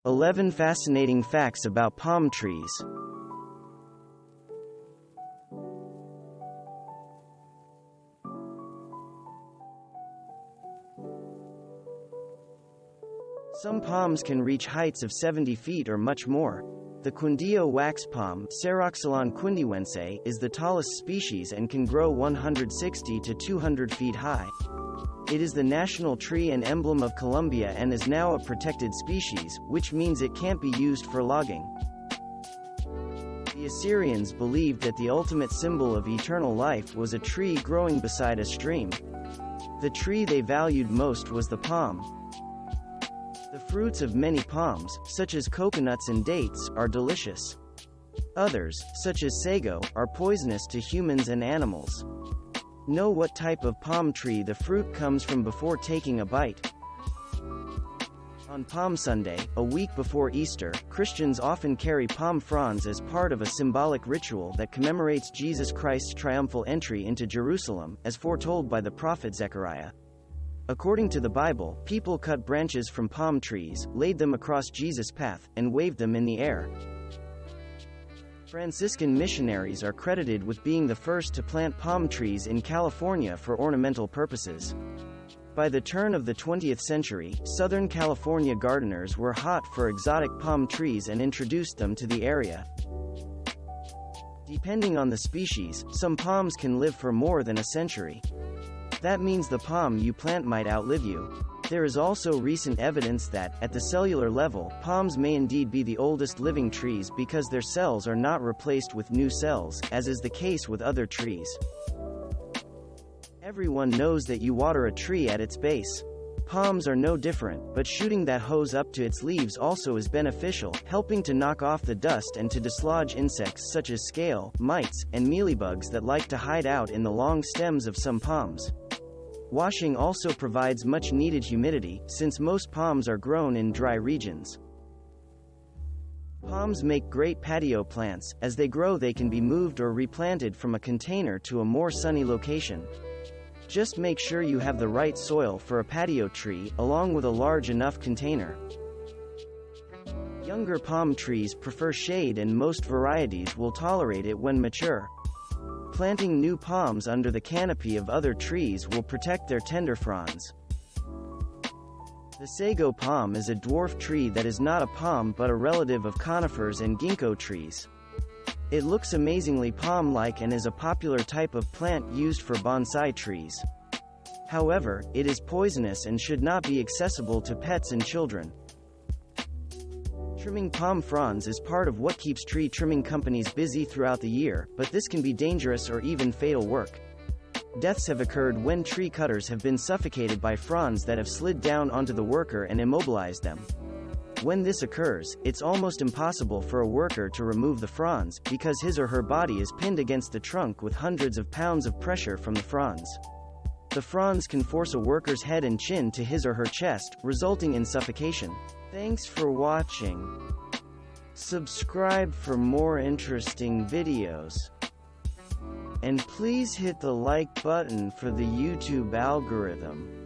11 Fascinating Facts About Palm Trees. Some palms can reach heights of 70 feet or much more. The Quindío wax palm, Ceroxylon quindiwense, is the tallest species and can grow 160 to 200 feet high. It is the national tree and emblem of Colombia and is now a protected species, which means it can't be used for logging. The Assyrians believed that the ultimate symbol of eternal life was a tree growing beside a stream. The tree they valued most was the palm. The fruits of many palms, such as coconuts and dates, are delicious. Others, such as sago, are poisonous to humans and animals. Know what type of palm tree the fruit comes from before taking a bite. On Palm Sunday, a week before Easter, Christians often carry palm fronds as part of a symbolic ritual that commemorates Jesus Christ's triumphal entry into Jerusalem, as foretold by the prophet Zechariah. According to the Bible, people cut branches from palm trees, laid them across Jesus' path, and waved them in the air. Franciscan missionaries are credited with being the first to plant palm trees in California for ornamental purposes. By the turn of the 20th century, Southern California gardeners were hot for exotic palm trees and introduced them to the area. Depending on the species, some palms can live for more than a century. That means the palm you plant might outlive you. There is also recent evidence that, at the cellular level, palms may indeed be the oldest living trees because their cells are not replaced with new cells, as is the case with other trees. Everyone knows that you water a tree at its base. Palms are no different, but shooting that hose up to its leaves also is beneficial, helping to knock off the dust and to dislodge insects such as scale, mites, and mealybugs that like to hide out in the long stems of some palms. Washing also provides much needed humidity, since most palms are grown in dry regions. Palms make great patio plants. As they grow, they can be moved or replanted from a container to a more sunny location. Just make sure you have the right soil for a patio tree, along with a large enough container. Younger palm trees prefer shade and most varieties will tolerate it when mature. Planting new palms under the canopy of other trees will protect their tender fronds. The sago palm is a dwarf tree that is not a palm but a relative of conifers and ginkgo trees. It looks amazingly palm-like and is a popular type of plant used for bonsai trees. However, it is poisonous and should not be accessible to pets and children. Trimming palm fronds is part of what keeps tree trimming companies busy throughout the year, but this can be dangerous or even fatal work. Deaths have occurred when tree cutters have been suffocated by fronds that have slid down onto the worker and immobilized them. When this occurs, it's almost impossible for a worker to remove the fronds, because his or her body is pinned against the trunk with hundreds of pounds of pressure from the fronds. The fronds can force a worker's head and chin to his or her chest, resulting in suffocation. Thanks for watching. Subscribe for more interesting videos. And please hit the like button for the YouTube algorithm.